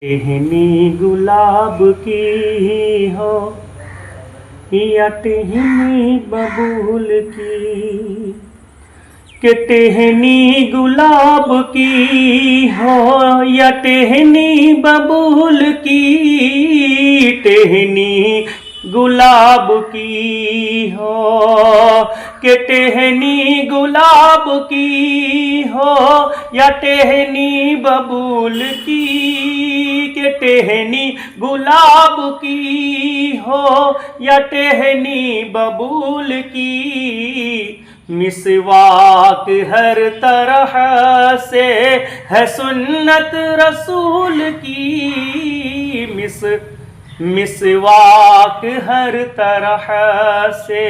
टहनी गुलाब की हो या टहनी बबूल की, कि टहनी गुलाब की हो या टहनी बबूल की, टहनी गुलाब की हो कि टहनी गुलाब की हो या टहनी बबूल की, कि टहनी गुलाब की हो या टहनी बबूल की। मिसवाक हर तरह से है सुन्नत रसूल की, मिसवाक हर तरह से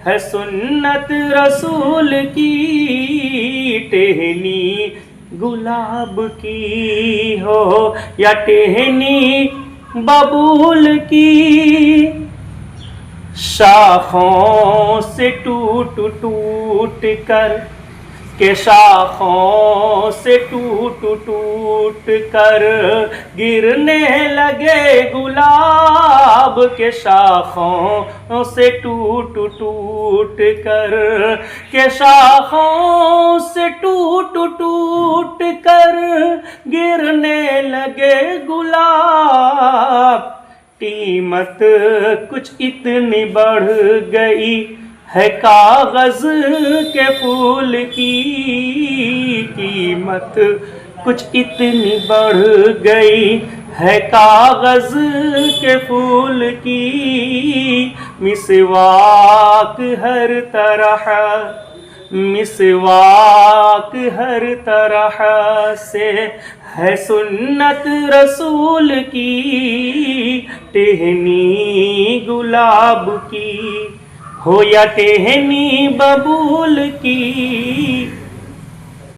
है सुन्नत रसूल की, टहनी गुलाब की हो या टहनी बबूल की। शाखों से टूट टूट कर के शाखों से टूट टूट कर गिरने लगे गुलाब, के शाखों से टूट टूट कर के शाखों से टूट टूट कर गिरने लगे गुलाब। कीमत कुछ इतनी बढ़ गई है कागज के फूल की, कीमत कुछ इतनी बढ़ गई है कागज के फूल की। मिसवाक हर तरह मिसवाक हर तरह से है सुन्नत रसूल की, टहनी गुलाब की हो या टहनी बबूल